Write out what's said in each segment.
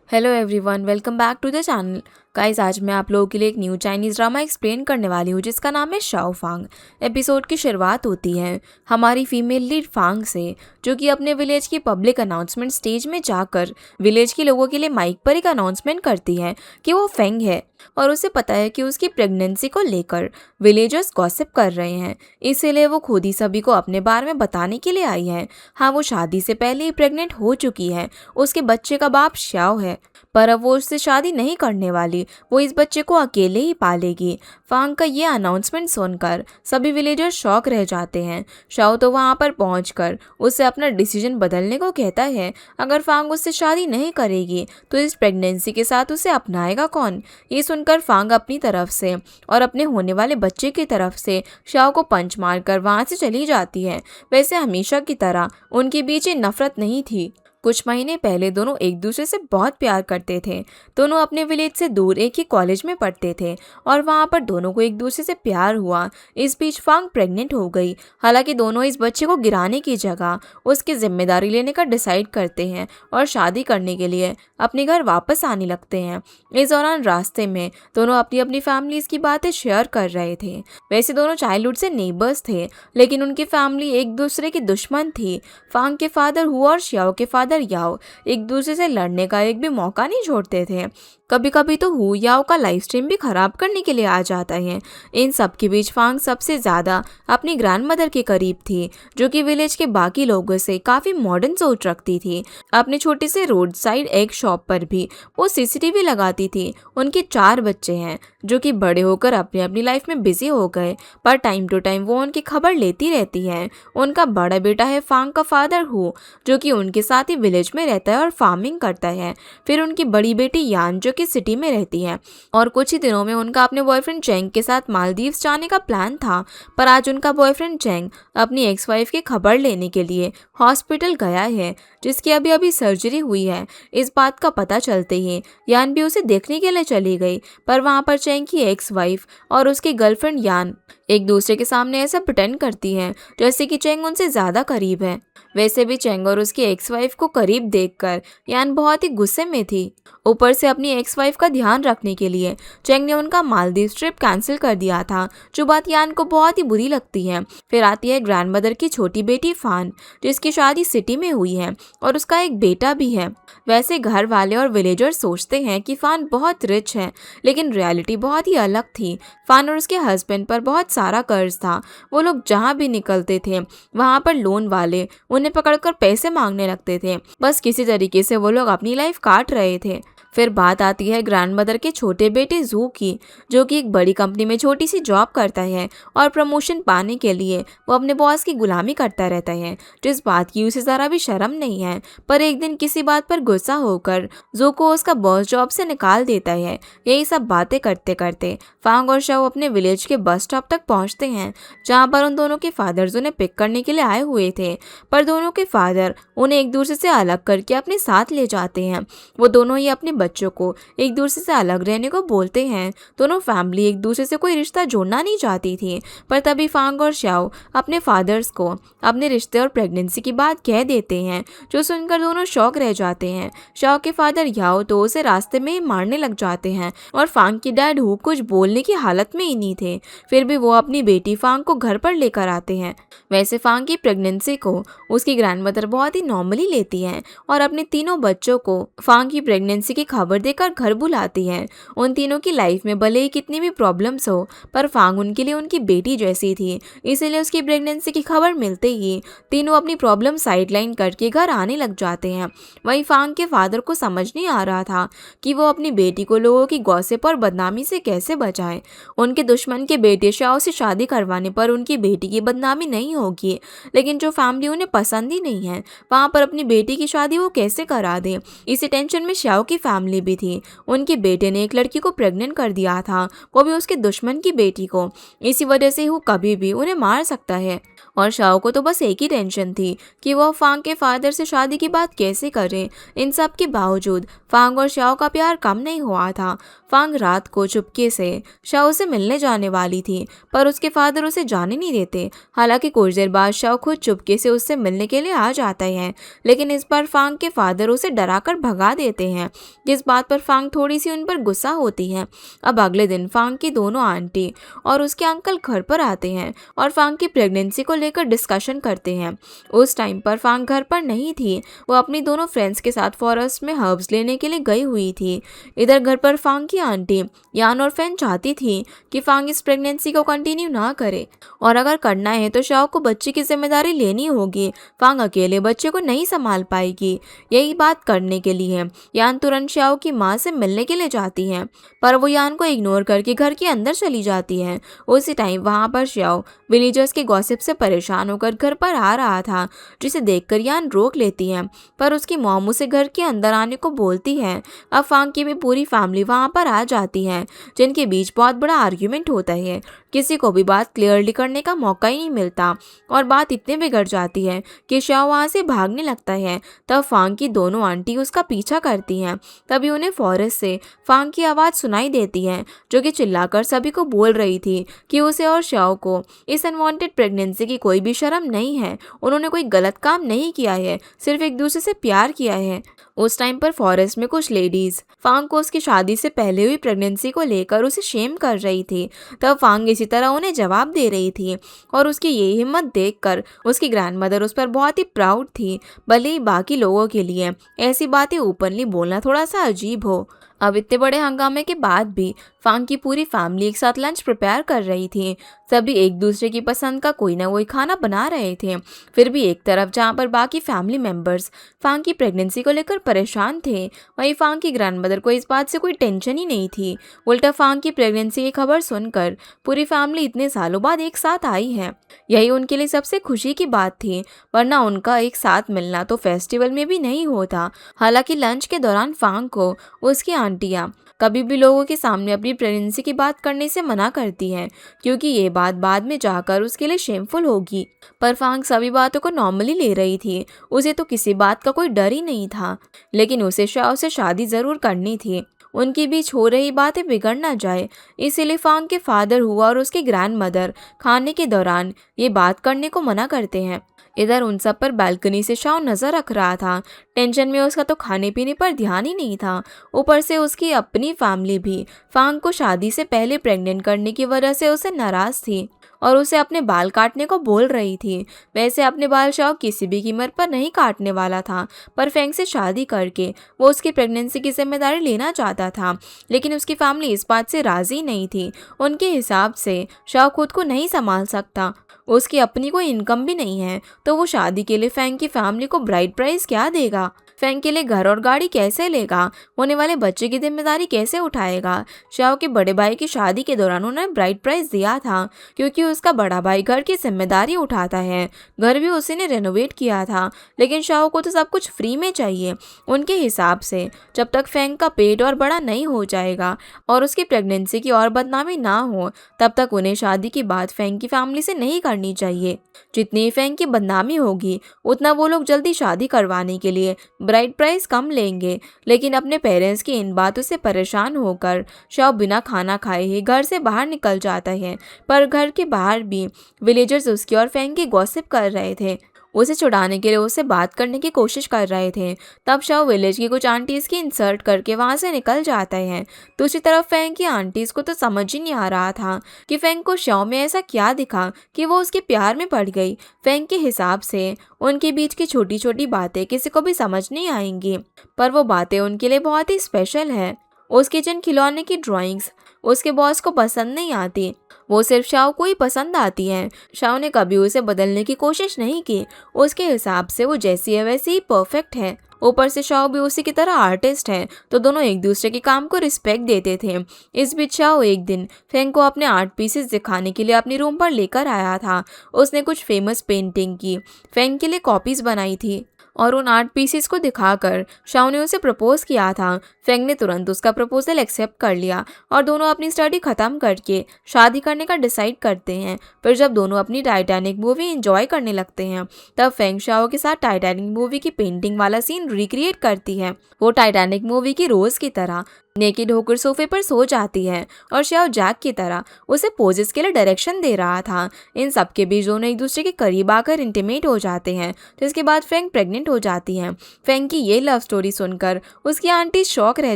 Hello everyone, welcome back to the channel. Guys, आज मैं आप लोगों के लिए एक न्यू चाइनीज़ ड्रामा एक्सप्लेन करने वाली हूँ जिसका नाम है शाओ फांग। एपिसोड की शुरुआत होती है हमारी फीमेल लीड फांग से, जो कि अपने विलेज की पब्लिक अनाउंसमेंट स्टेज में जाकर विलेज के लोगों के लिए माइक पर एक अनाउंसमेंट करती है कि वो फेंग है और उसे पता है कि उसकी प्रेगनेंसी को लेकर विलेजर्स गॉसिप कर रहे हैं, इसीलिए वो खुद ही सभी को अपने बारे में बताने के लिए आई है। हाँ, वो शादी से पहले ही प्रेग्नेंट हो चुकी है, उसके बच्चे का बाप श्याओ है, पर अब वो उससे शादी नहीं करने वाली, वो इस बच्चे को अकेले ही पालेगी। फांग का ये अनाउंसमेंट सुनकर सभी विलेजर्स शॉक रह जाते हैं। शाओ तो वहाँ पर पहुंचकर उससे अपना डिसीजन बदलने को कहता है। अगर फांग उससे शादी नहीं करेगी तो इस प्रेगनेंसी के साथ उसे अपनाएगा कौन। ये सुनकर फांग अपनी तरफ से और अपने होने वाले बच्चे की तरफ से शाओ को पंच मारकर वहाँ से चली जाती है। वैसे हमेशा की तरह उनके बीच ये नफरत नहीं थी। कुछ महीने पहले दोनों एक दूसरे से बहुत प्यार करते थे। दोनों अपने विलेज से दूर एक ही कॉलेज में पढ़ते थे और वहाँ पर दोनों को एक दूसरे से प्यार हुआ। इस बीच फांग प्रेग्नेंट हो गई। हालांकि दोनों इस बच्चे को गिराने की जगह उसकी जिम्मेदारी लेने का डिसाइड करते हैं और शादी करने के लिए अपने घर वापस आने लगते हैं। इस दौरान रास्ते में दोनों अपनी अपनी फैमिलीज की बातें शेयर कर रहे थे। वैसे दोनों चाइल्डहुड से नेबर्स थे, लेकिन उनकी फैमिली एक दूसरे की दुश्मन थी। फांग के फादर हुआ और श्याओ के फादर याओ एक दूसरे से लड़ने का एक भी मौका नहीं छोड़ते थे। कभी कभी तो हु याओ का लाइव स्ट्रीम भी खराब करने के लिए आ जाता है। इन सब के बीच फांग सबसे ज्यादा अपनी ग्रैंड मदर के करीब थी, जो कि विलेज के बाकी लोगों से काफी मॉडर्न सोच रखती थी। अपने छोटे से रोड साइड एक शॉप पर भी वो सीसीटीवी लगाती थी। उनके 4 बच्चे हैं जो कि बड़े होकर अपनी अपनी लाइफ में बिजी हो गए, पर टाइम टू टाइम वो उनकी खबर लेती रहती है। उनका बड़ा बेटा है फांग का फादर हु, जो कि उनके साथ ही विलेज में रहता है और फार्मिंग करता है। फिर उनकी बड़ी बेटी यान, जो कि सिटी में रहती है, और कुछ ही दिनों में उनका अपने बॉयफ्रेंड चेंग के साथ मालदीव्स जाने का प्लान था। पर आज उनका बॉयफ्रेंड चेंग अपनी एक्स वाइफ की खबर लेने के लिए हॉस्पिटल गया है, जिसकी अभी अभी सर्जरी हुई है। इस बात का पता चलते ही यान भी उसे देखने के लिए चली गई, पर वहाँ पर चेंग की एक्स वाइफ और उसकी गर्लफ्रेंड यान एक दूसरे के सामने ऐसा प्रिटेंड करती हैं जैसे कि चेंग उनसे ज़्यादा करीब है। वैसे भी चेंग और उसकी एक्स वाइफ को करीब देखकर यान बहुत ही गुस्से में थी। ऊपर से अपनी एक्स वाइफ का ध्यान रखने के लिए चेंग ने उनका मालदीव ट्रिप कैंसिल कर दिया था, जो बात यान को बहुत ही बुरी लगती है। फिर आती है ग्रैंड मदर की छोटी बेटी फान, जिसकी शादी सिटी में हुई है और उसका एक बेटा भी है। वैसे घर वाले और विलेजर सोचते हैं कि फान बहुत रिच है, लेकिन रियलिटी बहुत ही अलग थी। फान और उसके हस्बैंड पर बहुत सारा कर्ज था। वो लोग जहाँ भी निकलते थे वहाँ पर लोन वाले उन्हें पकड़कर पैसे मांगने लगते थे। बस किसी तरीके से वो लोग अपनी लाइफ काट रहे थे। फिर बात आती है ग्रैंड मदर के छोटे बेटे जू की, जो कि एक बड़ी कंपनी में छोटी सी जॉब करता है और प्रमोशन पाने के लिए वो अपने बॉस की गुलामी करता रहता है, जिस बात की उसे ज़रा भी शर्म नहीं है। पर एक दिन किसी बात पर गुस्सा होकर जू को उसका बॉस जॉब से निकाल देता है। यही सब बातें करते करते फांग और शाओ अपने विलेज के बस स्टॉप तक पहुंचते हैं, जहाँ पर उन दोनों के फादर्स उन्हें पिक करने के लिए आए हुए थे। पर दोनों के फादर उन्हें एक दूसरे से अलग करके अपने साथ ले जाते हैं। वो दोनों ही अपने बच्चों को एक दूसरे से अलग रहने को बोलते हैं। दोनों फैमिली एक दूसरे से कोई रिश्ता जोड़ना नहीं चाहती थी, पर तभी फांग और शाओ अपने फादर्स को अपने रिश्ते और प्रेगनेंसी की बात कह देते हैं, जो सुनकर दोनों शौक रह जाते हैं। शाओ के फादर याओ तो उसे रास्ते में ही मारने लग जाते हैं और फांग की डैड हु कुछ बोलने की हालत में ही नहीं थे। फिर भी वो अपनी बेटी फांग को घर पर लेकर आते हैं। वैसे फांग की प्रेगनेंसी को उसकी ग्रैंड मदर बहुत ही नॉर्मली लेती है और अपने तीनों बच्चों को फांग की प्रेगनेंसी की खबर देकर घर बुलाती है। उन तीनों की लाइफ में भले ही कितनी भी प्रॉब्लम्स हो, पर फांग उनके लिए उनकी बेटी जैसी थी, इसीलिए उसकी प्रेगनेंसी की खबर मिलते ही तीनों अपनी प्रॉब्लम साइडलाइन करके घर आने लग जाते हैं। वहीं फांग के फादर को समझ नहीं आ रहा था कि वो अपनी बेटी को लोगों की गॉसिप और बदनामी से कैसे बचाए। उनके दुश्मन के बेटे शाओ से शादी करवाने पर उनकी बेटी की बदनामी नहीं होगी, लेकिन जो फैमिली उन्हें पसंद ही नहीं है वहाँ पर अपनी बेटी की शादी वो कैसे करा दे। इसी टेंशन में शाओ की फैमिली भी थी। उनके बेटे ने एक लड़की को प्रेग्नेंट कर दिया था, वो भी उसके दुश्मन की बेटी को। इसी वजह से वो कभी भी उन्हें मार सकता है और शाओ को तो बस एक ही टेंशन थी कि वो फांग के फादर से शादी की बात कैसे करें। इन सब के बावजूद फांग और शाओ का प्यार कम नहीं हुआ था। फांग रात को चुपके से शाओ से मिलने जाने वाली थी, पर उसके फादर उसे जाने नहीं देते। हालांकि कुछ देर बाद शाओ खुद चुपके से उससे मिलने के लिए आ जाता है, लेकिन इस बार फांग के फादर उसे डराकर भगा देते हैं, जिस बात पर फांग थोड़ी सी उन पर गुस्सा होती है। अब अगले दिन फांग की दोनों आंटी और उसके अंकल घर पर आते हैं और फांग की प्रेगनेंसी को लेकर डिस्कशन करते हैं। उस टाइम पर फांग घर पर नहीं थी, वो अपनी दोनों फ्रेंड्स के साथ फॉरेस्ट में हर्ब्स लेने के लिए गई हुई थी। इधर घर पर फांग की आंटी यान और फैन चाहती थी कि फांग इस प्रेगनेंसी को कंटिन्यू ना करे, और अगर करना है तो शाओ को बच्चे की जिम्मेदारी लेनी होगी। फांग अकेले बच्चे को नहीं संभाल पाएगी। यही बात करने के लिए यान तुरंत शाओ की माँ से मिलने के लिए जाती है, पर वो यान को इग्नोर करके घर के अंदर चली जाती है। उसी टाइम वहाँ पर शाओ विलेजर्स के गॉसिप से परेशान होकर घर पर आ रहा था, जिसे देखकर यान रोक लेती है, पर उसकी मॉम उसे घर के अंदर आने को बोलती है। अब फांग की भी पूरी फैमिली वहाँ पर आ जाती है, जिनके बीच बहुत बड़ा आर्ग्यूमेंट होता है। किसी को भी बात क्लियरली करने का मौका ही नहीं मिलता और बात इतने बिगड़ जाती है कि शाओ वहाँ से भागने लगता है। तब फांग की दोनों आंटी उसका पीछा करती हैं। तभी उन्हें फॉरेस्ट से फांग की आवाज़ सुनाई देती है, जो कि चिल्लाकर सभी को बोल रही थी कि उसे और शाओ को इस अनवांटेड प्रेगनेंसी की कोई भी शर्म नहीं है। उन्होंने कोई गलत काम नहीं किया है, सिर्फ एक दूसरे से प्यार किया है। उस टाइम पर फॉरेस्ट में कुछ लेडीज फांग को उसकी शादी से पहले हुई प्रेगनेंसी को लेकर उसे शेम कर रही थी। तब फांग इसी तरह उन्हें जवाब दे रही थी और उसकी ये हिम्मत देखकर उसकी ग्रैंडमदर उस पर बहुत ही प्राउड थी, भले ही बाकी लोगों के लिए ऐसी बातें ओपनली बोलना थोड़ा सा अजीब हो। अब इतने बड़े हंगामे के बाद भी फांग की पूरी फैमिली एक साथ लंच प्रिपेयर कर रही थी। सभी एक दूसरे की पसंद का कोई ना कोई खाना बना रहे थे। फिर भी एक तरफ जहाँ पर बाकी फैमिली मेंबर्स फांग की प्रेगनेंसी को लेकर परेशान थे, वहीं फांग की ग्रैंडमदर को इस बात से कोई टेंशन ही नहीं थी। उल्टा फांग की प्रेगनेंसी की खबर सुनकर पूरी फैमिली इतने सालों बाद एक साथ आई है, यही उनके लिए सबसे खुशी की बात थी, वरना उनका एक साथ मिलना तो फेस्टिवल में भी नहीं होता। हालांकि लंच के दौरान फांग को उसकी आंटियाँ कभी भी लोगों के सामने अपनी प्रेगनेंसी की बात करने से मना करती हैं, क्योंकि ये बात बाद में जाकर उसके लिए शेमफुल होगी। पर फांग सभी बातों को नॉर्मली ले रही थी। उसे तो किसी बात का कोई डर ही नहीं था, लेकिन उसे शाओ से शादी जरूर करनी थी। उनके बीच हो रही बातें बिगड़ ना जाए, इसीलिए फांग के फादर हुआ और उसके ग्रैंड मदर खाने के दौरान ये बात करने को मना करते हैं। इधर उन सब पर बालकनी से शाओ नजर रख रहा था। टेंशन में उसका तो खाने पीने पर ध्यान ही नहीं था। ऊपर से उसकी अपनी फैमिली भी फांग को शादी से पहले प्रेग्नेंट करने की वजह से उसे नाराज थी और उसे अपने बाल काटने को बोल रही थी। वैसे अपने बाल शाओ किसी भी कीमत पर नहीं काटने वाला था, पर फैंग से शादी करके वो उसकी प्रेगनेंसी की जिम्मेदारी लेना चाहता था, लेकिन उसकी फैमिली इस बात से राजी नहीं थी। उनके हिसाब से शाओ खुद को नहीं संभाल सकता, उसकी अपनी कोई इनकम भी नहीं है, तो वो शादी के लिए फैंग की फैमिली को ब्राइड प्राइस क्या देगा, फैंग के लिए घर और गाड़ी कैसे लेगा, होने वाले बच्चे की जिम्मेदारी कैसे उठाएगा। शाओ के बड़े भाई की शादी के दौरान उन्होंने ब्राइड प्राइस दिया था, क्योंकि उसका बड़ा भाई घर की जिम्मेदारी उठाता है। घर भी उसी ने रेनोवेट किया था, लेकिन शाओ को तो सब कुछ फ्री में चाहिए। उनके हिसाब से जब तक फैंग का पेट और बड़ा नहीं हो जाएगा और उसकी प्रेगनेंसी की और बदनामी ना हो, तब तक उन्हें शादी की बात फैंग की फैमिली से नहीं करनी चाहिए। जितनी फैंग की बदनामी होगी, उतना वो लोग जल्दी शादी करवाने के लिए ब्राइड प्राइस कम लेंगे। लेकिन अपने पेरेंट्स की इन बातों से परेशान होकर शाओ बिना खाना खाए ही घर से बाहर निकल जाता है, पर घर के बाहर भी विलेजर्स उसकी और फैंग की गॉसिप कर रहे थे। उसे छुड़ाने के लिए उससे बात करने की कोशिश कर रहे थे। तब शाओ विलेज की कुछ आंटीज की इंसल्ट करके वहां से निकल जाता है। दूसरी तरफ फैंग की आंटीज को तो समझ ही नहीं आ रहा था कि फैंग को शाओ में ऐसा क्या दिखा कि वो उसके प्यार में पड़ गई। फैंग के हिसाब से उनके बीच की छोटी छोटी बातें किसी को भी समझ नहीं आएंगी, पर वो बातें उनके लिए बहुत ही स्पेशल है। उसके जिन खिलौने की ड्राइंग्स उसके बॉस को पसंद नहीं आती, वो सिर्फ शाओ को ही पसंद आती हैं। शाओ ने कभी उसे बदलने की कोशिश नहीं की। उसके हिसाब से वो जैसी है वैसी ही परफेक्ट है। ऊपर से शाओ भी उसी की तरह आर्टिस्ट है, तो दोनों एक दूसरे के काम को रिस्पेक्ट देते थे। इस बीच शाओ एक दिन फैंग को अपने आर्ट पीसेस दिखाने के लिए अपने रूम पर लेकर आया था। उसने कुछ फेमस पेंटिंग की फैंग के लिए कॉपीज बनाई थी। और उन आर्ट पीसेस को दिखाकर शाओ ने उसे प्रपोज किया था। फेंग ने तुरंत उसका प्रपोजल एक्सेप्ट कर लिया और दोनों अपनी स्टडी खत्म करके शादी करने का डिसाइड करते हैं। फिर जब दोनों अपनी टाइटैनिक मूवी एंजॉय करने लगते हैं तब फेंग शाओ के साथ टाइटैनिक मूवी की पेंटिंग वाला सीन रिक्रिएट करती है। वो टाइटैनिक मूवी की रोज की तरह नेकेड होकर सोफे पर सो जाती है और शाओ जैक की तरह उसे पोजेस के लिए डायरेक्शन दे रहा था। इन सब के बीच दोनों एक दूसरे के करीब आकर इंटीमेट हो जाते हैं, जिसके बाद फेंग प्रेग्नेंट हो जाती है। फेंग की ये लव स्टोरी सुनकर उसकी आंटी शॉक रह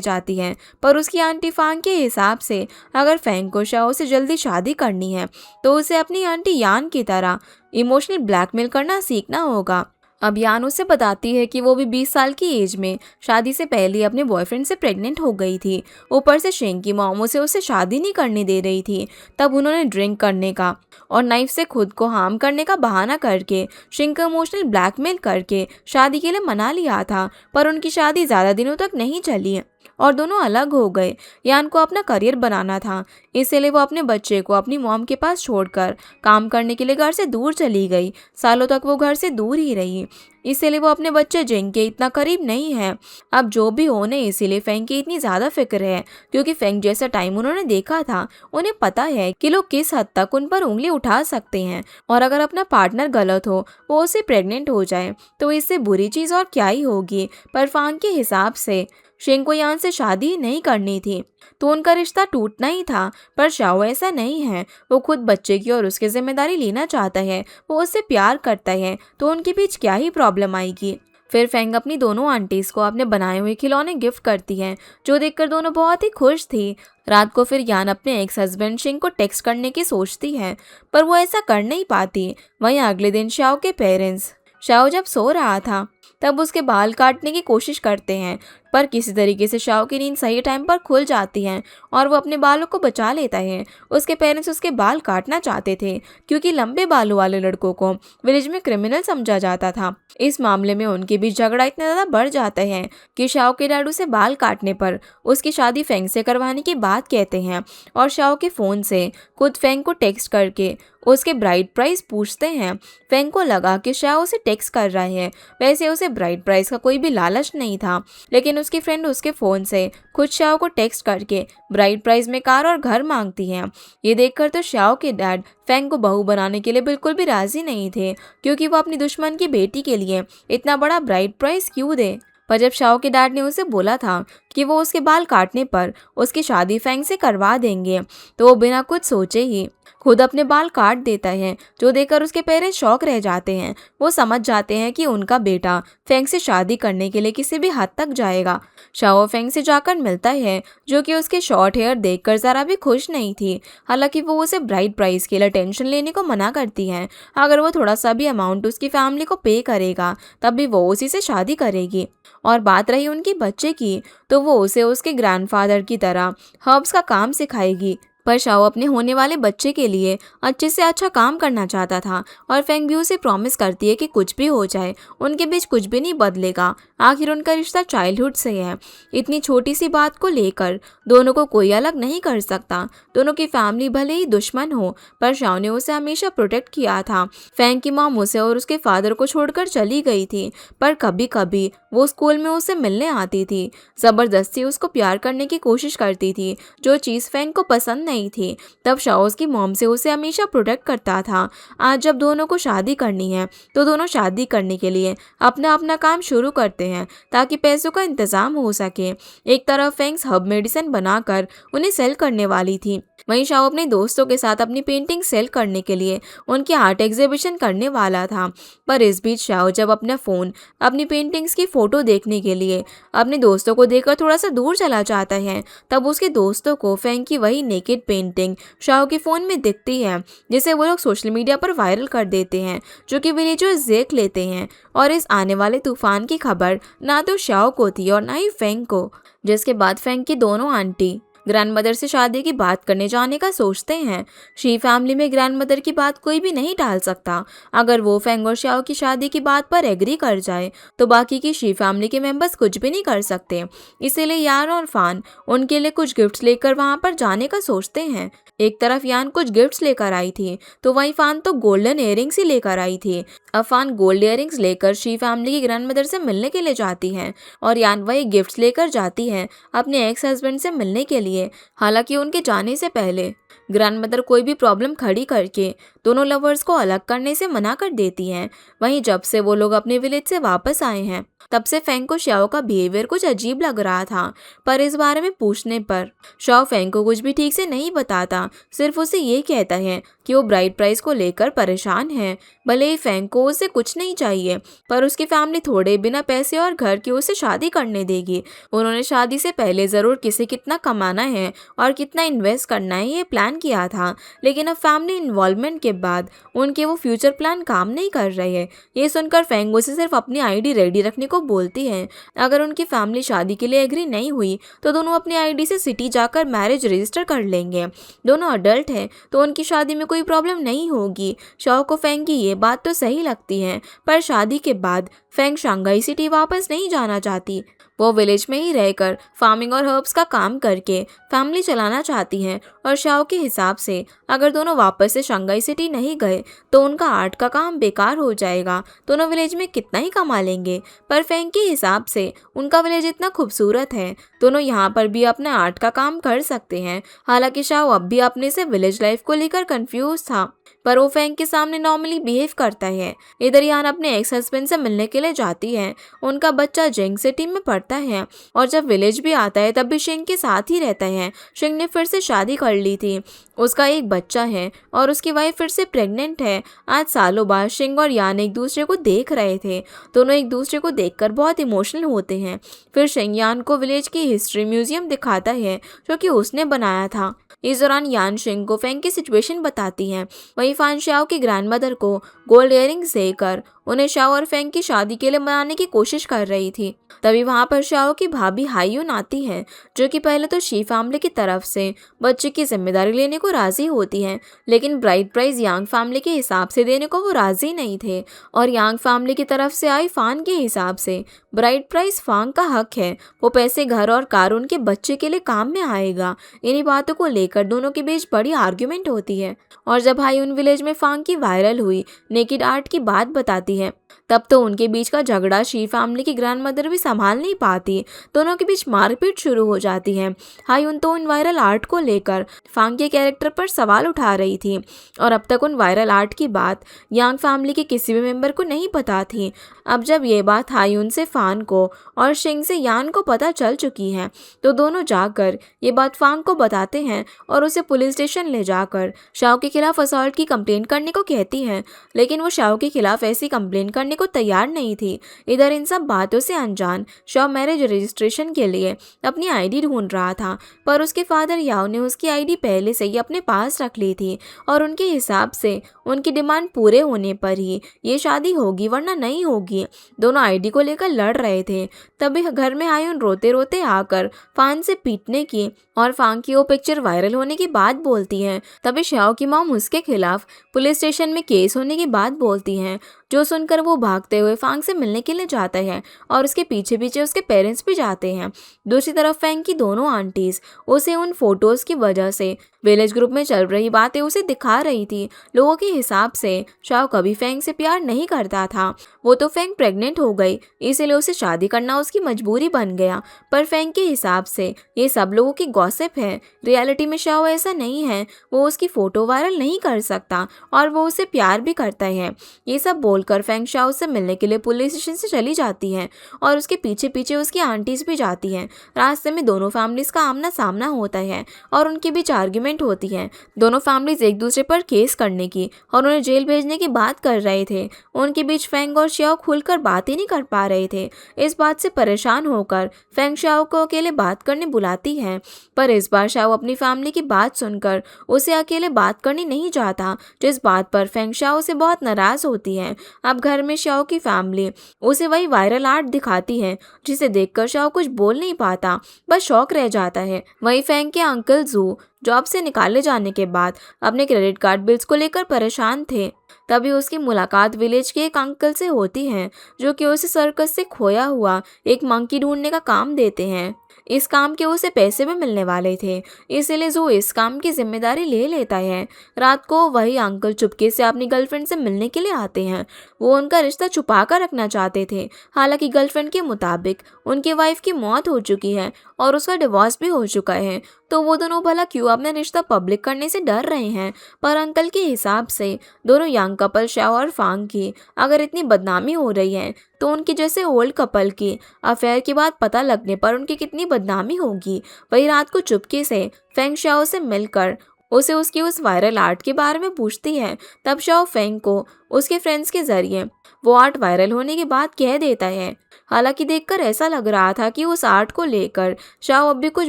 जाती है, पर उसकी आंटी फांग के हिसाब से अगर फेंग को शाओ से जल्दी शादी करनी है तो उसे अपनी आंटी यान की तरह इमोशनल ब्लैकमेल करना सीखना होगा। अब यान उसे बताती है कि वो भी 20 साल की एज में शादी से पहले अपने बॉयफ्रेंड से प्रेग्नेंट हो गई थी। ऊपर से शेंग की मॉम उसे शादी नहीं करने दे रही थी। तब उन्होंने ड्रिंक करने का और नाइफ से खुद को हार्म करने का बहाना करके शेंग को इमोशनल ब्लैकमेल करके शादी के लिए मना लिया था, पर उनकी शादी ज़्यादा दिनों तक नहीं चली और दोनों अलग हो गए। यान को अपना करियर बनाना था, इसलिए वो अपने बच्चे को अपनी मॉम के पास छोड़कर काम करने के लिए घर से दूर चली गई। सालों तक वो घर से दूर ही रही, इसीलिए वो अपने बच्चे जिंग के इतना करीब नहीं है। अब जो भी होने, इसीलिए फेंग की इतनी ज़्यादा फिक्र है, क्योंकि फेंग जैसा टाइम उन्होंने देखा था, उन्हें पता है कि लोग किस हद तक उन पर उंगली उठा सकते हैं और अगर अपना पार्टनर गलत हो, वो उसे प्रेग्नेंट हो जाए तो इससे बुरी चीज़ और क्या ही होगी। पर फांग के हिसाब से शेंग को यान से शादी नहीं करनी थी तो उनका रिश्ता टूटना ही था, पर शाओ ऐसा नहीं है। वो खुद बच्चे की और उसकी जिम्मेदारी लेना चाहता है, वो उससे प्यार करता है, तो उनके बीच क्या ही प्रॉब्लम आएगी। फिर फेंग अपनी दोनों आंटीज को अपने बनाए हुए खिलौने गिफ्ट करती है, जो देखकर दोनों बहुत ही खुश थी। रात को फिर यान अपने एक्स हस्बैंड शेंग को टेक्स्ट करने की सोचती है, पर वो ऐसा कर नहीं पाती। वहीं अगले दिन शाओ के पेरेंट्स शाओ जब सो रहा था तब उसके बाल काटने की कोशिश करते हैं, पर किसी तरीके से शाओ की नींद सही टाइम पर खुल जाती है और वो अपने बालों को बचा लेता है। उसके पेरेंट्स उसके बाल काटना चाहते थे, क्योंकि लंबे बालों वाले लड़कों को विलेज में क्रिमिनल समझा जाता था। इस मामले में उनके बीच झगड़ा इतना ज़्यादा बढ़ जाता है कि शाओ के डैड उसे बाल काटने पर उसकी शादी फेंग से करवाने की बात कहते हैं और शाओ के फ़ोन से खुद फेंग को टेक्स्ट करके उसके ब्राइड प्राइस पूछते हैं। फेंग को लगा कि शाओ उसे टेक्स्ट कर रहा है, वैसे उसे ब्राइड प्राइस का कोई भी लालच नहीं था, लेकिन उसकी फ्रेंड उसके फ़ोन से खुद शाओ को टेक्स्ट करके ब्राइड प्राइस में कार और घर मांगती है। ये देखकर तो शाओ के डैड फेंग को बहू बनाने के लिए बिल्कुल भी राजी नहीं थे, क्योंकि वो अपनी दुश्मन की बेटी के लिए इतना बड़ा ब्राइड प्राइस क्यों दे। पर जब शाओ के डैड ने उसे बोला था कि वो उसके बाल काटने पर उसकी शादी फेंग से करवा देंगे, तो वो बिना कुछ सोचे ही खुद अपने बाल काट देता है, जो देखकर उसके पेरेंट्स शॉक रह जाते हैं। वो समझ जाते हैं कि उनका बेटा फेंग से शादी करने के लिए किसी भी हद तक जाएगा। शाओ फेंग से जाकर मिलता है, जो कि उसके शॉर्ट हेयर देखकर ज़रा भी खुश नहीं थी। हालांकि वो उसे ब्राइड प्राइस के लिए टेंशन लेने को मना करती है। अगर वो थोड़ा सा भी अमाउंट उसकी फैमिली को पे करेगा तब भी वो उसी से शादी करेगी। और बात रही उनकी बच्चे की, तो वो उसे उसके ग्रैंडफादर की तरह हर्ब्स का काम सिखाएगी। पर शाओ अपने होने वाले बच्चे के लिए अच्छे से अच्छा काम करना चाहता था और फेंग भी उसे प्रॉमिस करती है कि कुछ भी हो जाए उनके बीच कुछ भी नहीं बदलेगा। आखिर उनका रिश्ता चाइल्डहुड से है। इतनी छोटी सी बात को लेकर दोनों को कोई अलग नहीं कर सकता। दोनों की फैमिली भले ही दुश्मन हो, पर शाओ ने उसे हमेशा प्रोटेक्ट किया था। फेंग की मॉम उसे और उसके फादर को छोड़कर चली गई थी, पर कभी कभी वो स्कूल में उसे मिलने आती थी, ज़बरदस्ती उसको प्यार करने की कोशिश करती थी, जो चीज़ फेंग को पसंद नहीं थी। तब शाओ की मॉम से उसे हमेशा प्रोटेक्ट करता था। आज जब दोनों को शादी करनी है तो दोनों शादी करने के लिए अपना अपना काम शुरू करते हैं, ताकि पैसों का इंतजाम हो सके। एक तरफ फेंग्स हब मेडिसिन बनाकर उन्हें सेल करने वाली थी, वहीं शाओ अपने दोस्तों के साथ अपनी पेंटिंग सेल करने के लिए उनकी आर्ट एग्जीबिशन करने वाला था। पर इस बीच शाओ जब अपना फ़ोन अपनी पेंटिंग्स की फ़ोटो देखने के लिए अपने दोस्तों को देखकर थोड़ा सा दूर चला जाता है, तब उसके दोस्तों को फेंग की वही नेकेड पेंटिंग शाओ के फ़ोन में दिखती है, जिसे वो लोग सोशल मीडिया पर वायरल कर देते हैं, जो कि विलेजर्स देख लेते हैं। और इस आने वाले तूफान की खबर ना तो शाओ को थी और ना ही फेंग को, जिसके बाद फेंग की दोनों आंटी ग्रैंडमदर से शादी की बात करने जाने का सोचते हैं। शी फैमिली में ग्रैंडमदर की बात कोई भी नहीं टाल सकता। अगर वो फेंग और शाओ की शादी की बात पर एग्री कर जाए तो बाकी की शी फैमिली के मेंबर्स कुछ भी नहीं कर सकते। इसीलिए यान और फान उनके लिए कुछ गिफ्ट्स लेकर वहां पर जाने का सोचते हैं। एक तरफ यान कुछ गिफ्ट्स लेकर आई थी तो वहीं फान तो गोल्डन इयररिंग्स ही लेकर आई थी। अब फान गोल्ड इयररिंग्स लेकर शी फैमिली की ग्रैंडमदर से मिलने के लिए जाती है और यान वही गिफ्ट्स लेकर जाती है अपने एक्स हस्बैंड से मिलने के लिए। हालांकि उनके जाने से पहले ग्रैंडमदर कोई भी प्रॉब्लम खड़ी करके दोनों लवर्स को अलग करने से मना कर देती हैं। वहीं जब से वो लोग अपने विलेज से वापस आए हैं तब से फेंग को श्याओ का बिहेवियर कुछ अजीब लग रहा था, पर इस बारे में पूछने पर श्याओ फेंग को कुछ भी ठीक से नहीं बताता, सिर्फ उसे ये कहता है कि वो ब्राइड प्राइस को लेकर परेशान है। भले ही फेंग को उससे कुछ नहीं चाहिए पर उसकी फैमिली थोड़े बिना पैसे और घर की उससे शादी करने देगी। उन्होंने शादी से पहले ज़रूर किसे कितना कमाना है और कितना इन्वेस्ट करना है ये प्लान किया था, लेकिन अब फैमिली इन्वॉल्वमेंट के बाद उनके वो फ्यूचर प्लान काम नहीं कर रहे हैं। ये सुनकर फेंग उसे सिर्फ अपनी आईडी रेडी रखने को बोलती है। अगर उनकी फैमिली शादी के लिए एग्री नहीं हुई तो दोनों अपनी आईडी से सिटी जाकर मैरिज रजिस्टर कर लेंगे। दोनों अडल्ट हैं तो उनकी शादी में कोई प्रॉब्लम नहीं होगी। शाओ को फेंग की ये बात तो सही लगती है, पर शादी के बाद फेंग शंघाई सिटी वापस नहीं जाना चाहती। वो विलेज में ही रहकर फार्मिंग और हर्ब्स का काम करके फैमिली चलाना चाहती हैं और शाओ के हिसाब से अगर दोनों वापस से शंघाई सिटी नहीं गए तो उनका आर्ट का काम बेकार हो जाएगा। दोनों विलेज में कितना ही कमा लेंगे, पर फेंग के हिसाब से उनका विलेज इतना खूबसूरत है, दोनों यहाँ पर भी अपना आर्ट का काम कर सकते हैं। हालांकि शाओ अब भी अपने से विलेज लाइफ को लेकर कंफ्यूज था, पर वो फेंग के सामने नॉर्मली बिहेव करता है। इधर यान अपने एक्स हस्बैंड से मिलने के लिए जाती है। उनका बच्चा जिंग सिटी में पढ़ता है और जब विलेज भी आता है तब भी शिंग के साथ ही रहता है। शिंग ने फिर से शादी कर ली थी, उसका एक बच्चा है और उसकी वाइफ फिर से प्रेग्नेंट है। आज सालों बाद शिंग और यान एक दूसरे को देख रहे थे। दोनों एक दूसरे को देखकर बहुत इमोशनल होते हैं। फिर शिंग यान को विलेज की हिस्ट्री म्यूजियम दिखाता है जो कि उसने बनाया था। इस दौरान यान शिंग को फेंग की सिचुएशन बताती है। वहीं फान शाओ की ग्रैंडमदर को गोल्ड इयररिंग्स देकर उन्हें शाओ और फेंग की शादी के लिए मनाने की कोशिश कर रही थी। तभी वहां पर शाओ की भाभी हाइयुन आती है जो कि पहले तो शी फैमिली की तरफ से बच्चे की जिम्मेदारी लेने को राजी होती है, लेकिन ब्राइड प्राइज यांग फैमिली के हिसाब से देने को वो राजी नहीं थे और यांग फैमिली की तरफ से आई फान के हिसाब से ब्राइड प्राइज फांग का हक है। वो पैसे घर और कार उनके बच्चे के लिए काम में आएगा। इन्हीं बातों को लेकर दोनों के बीच बड़ी आर्ग्यूमेंट होती है और जब हाइयुन विलेज में फांग की वायरल हुई नेकेड आर्ट की बात बताती है तब तो उनके बीच का झगड़ा शी फैमिली की ग्रैंडमदर भी संभाल नहीं पाती। दोनों के बीच मारपीट शुरू हो जाती है। हाइयुन तो उन वायरल आर्ट को लेकर फांग के कैरेक्टर पर सवाल उठा रही थी और अब तक उन वायरल आर्ट की बात यांग फैमिली के किसी भी मेंबर को नहीं पता थी। अब जब ये बात हाइयुन से फान को और शिंग से यान को पता चल चुकी है तो दोनों जाकर ये बात फांग को बताते हैं और उसे पुलिस स्टेशन ले जाकर शाओ के खिलाफ असॉल्ट की कंप्लेंट करने को कहती हैं, लेकिन वो शाओ के खिलाफ ऐसी कंप्लेंट करने को तैयार नहीं थी। इधर इन सब बातों से अनजान शाओ मैरिज रजिस्ट्रेशन के लिए अपनी आईडी ढूंढ रहा था, पर उसके फादर याओ ने उसकी आईडी पहले से ही अपने पास रख ली थी और उनके हिसाब से उनकी डिमांड पूरे होने पर ही ये शादी होगी वरना नहीं होगी। दोनों आईडी को लेकर लड़ रहे थे। तभी घर में हाइयुन रोते रोते आकर फान से पीटने की और फांग की वो पिक्चर वायरल होने की बात बोलती है। तभी शाओ की मॉम उसके खिलाफ पुलिस स्टेशन में केस होने की बात बोलती हैं, जो सुनकर वो भागते हुए फांग से मिलने के लिए जाता है और उसके पीछे पीछे उसके पेरेंट्स भी जाते हैं। दूसरी तरफ फेंग की दोनों आंटीज उसे उन फोटोज की वजह से विलेज ग्रुप में चल रही बातें उसे दिखा रही थी। लोगों के हिसाब से शाओ कभी फेंग से प्यार नहीं करता था। वो तो फेंग प्रेग्नेंट हो गई इसलिए उसे शादी करना उसकी मजबूरी बन गया, पर फेंग के हिसाब से ये सब लोगों की गॉसिप है। रियलिटी में शाओ ऐसा नहीं है, वो उसकी फोटो वायरल नहीं कर सकता और वो उसे प्यार भी करता है। ये सब बोलकर फेंग शाओ से मिलने के लिए पुलिस स्टेशन से चली जाती है और उसके पीछे पीछे उसकी आंटीज भी जाती हैं। रास्ते में दोनों फैमिलीज का आमना सामना होता है और उनके बीच आर्ग्यूमेंट होती है। दोनों फैमिलीज एक दूसरे पर केस करने की और उन्हें जेल भेजने की बात कर रहे थे। उनके बीच फेंग और शाओ खुलकर बात ही नहीं कर पा रहे थे। इस बात से परेशान होकर फेंग शाओ को अकेले बात करने बुलाती है, पर इस बार शाओ अपनी फैमिली की बात सुनकर उसे अकेले बात करनी नहीं चाहता, जिस बात पर फेंग शाओ से बहुत नाराज होती है। अब घर में शाओ की फैमिली उसे वही वायरल आर्ट दिखाती है जिसे देखकर शाओ कुछ बोल नहीं पाता, बस शौक रह जाता है। वहीं फेंग के अंकल जू जॉब से निकाले जाने के बाद अपने क्रेडिट कार्ड बिल्स को लेकर परेशान थे। तभी उसकी मुलाकात विलेज के एक अंकल से होती है जो कि उसे सर्कस से खोया हुआ एक मंकी ढूंढने का काम देते हैं। इस काम के उसे पैसे भी मिलने वाले थे, इसलिए जो इस काम की जिम्मेदारी ले लेता है। रात को वही अंकल चुपके से अपनी गर्लफ्रेंड से मिलने के लिए आते हैं। वो उनका रिश्ता छुपा कर रखना चाहते थे। हालांकि गर्लफ्रेंड के मुताबिक उनकी वाइफ की मौत हो चुकी है और उसका डिवोर्स भी हो चुका है, तो वो दोनों भला क्यों अपना रिश्ता पब्लिक करने से डर रहे हैं। पर अंकल के हिसाब से दोनों यंग कपल शाओ और फांग की अगर इतनी बदनामी हो रही है, तो उनकी जैसे ओल्ड कपल की अफेयर की बात पता लगने पर उनकी कितनी बदनामी होगी। वही रात को चुपके से फेंग शाओ से मिलकर उसे उसकी उस वायरल आर्ट के बारे में पूछती है। तब शाओ फेंग को उसके फ्रेंड्स के जरिए वो आर्ट वायरल होने के बाद कह देता है। हालांकि देखकर ऐसा लग रहा था कि उस आर्ट को लेकर शाओ अब भी कुछ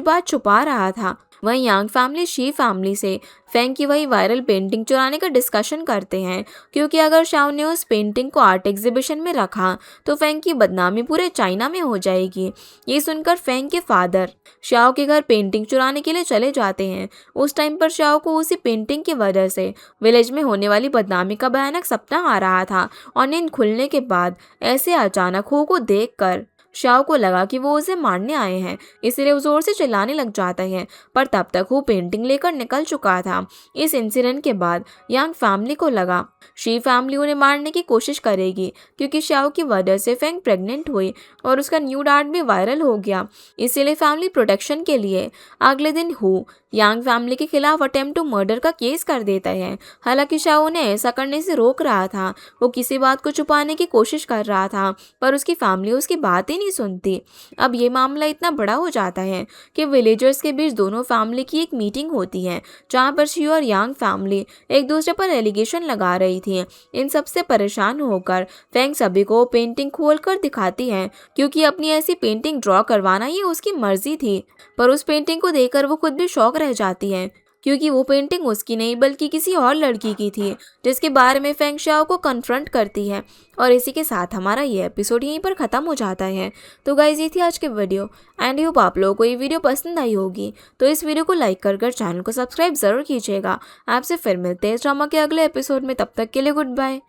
बात छुपा रहा था। वहीं यांग फैमिली शी फैमिली से फेंग की वही वायरल पेंटिंग चुराने का डिस्कशन करते हैं, क्योंकि अगर शाओ ने उस पेंटिंग को आर्ट एग्जीबिशन में रखा तो फेंग की बदनामी पूरे चाइना में हो जाएगी। ये सुनकर फेंग के फादर शाओ के घर पेंटिंग चुराने के लिए चले जाते हैं। उस टाइम पर शाओ को उसी पेंटिंग की वजह से विलेज में होने वाली बदनामी का भयानक सपना आ रहा था और नींद खुलने के बाद ऐसे अचानक हो को देखकर शाओ को लगा कि वो उसे मारने आए हैं, इसलिए वो जोर से चिल्लाने लग जाता है। पर तब तक वो पेंटिंग लेकर निकल चुका था। इस इंसिडेंट के बाद यांग फैमिली को लगा शी फैमिली उन्हें मारने की कोशिश करेगी, क्योंकि शाओ की वजह से फेंग प्रेग्नेंट हुई और उसका न्यूड आर्ट भी वायरल हो गया। इसीलिए फैमिली प्रोटेक्शन के लिए अगले दिन हु यांग फैमिली के खिलाफ अटेम्प्ट टू मर्डर का केस कर देता है। हालांकि शाओ उन्हें ऐसा करने से रोक रहा था। वो किसी बात को छुपाने की कोशिश कर रहा था, पर उसकी फैमिली उसकी बात ही नहीं सुनती। अब ये मामला इतना बड़ा हो जाता है कि विलेजर्स के बीच दोनों फैमिली की एक मीटिंग होती है, जहाँ पर शी और यांग फैमिली एक दूसरे पर एलिगेशन लगा रही थी। इन सबसे परेशान होकर फेंग सभी को पेंटिंग खोल कर दिखाती है, क्योंकि अपनी ऐसी पेंटिंग ड्रॉ करवाना ये उसकी मर्जी थी। पर उस पेंटिंग को देखकर वो खुद भी शॉक रह जाती है, क्योंकि वो पेंटिंग उसकी नहीं बल्कि किसी और लड़की की थी, जिसके बारे में फेंग शाओ को कन्फ्रंट करती है। और इसी के साथ हमारा ये एपिसोड यहीं पर ख़त्म हो जाता है। तो गाइज ये थी आज की वीडियो एंड होप आप लोगों को ये वीडियो पसंद आई होगी। तो इस वीडियो को लाइक कर चैनल को सब्सक्राइब ज़रूर कीजिएगा। आपसे फिर मिलते हैं इस ड्रामा के अगले एपिसोड में। तब तक के लिए गुड बाय।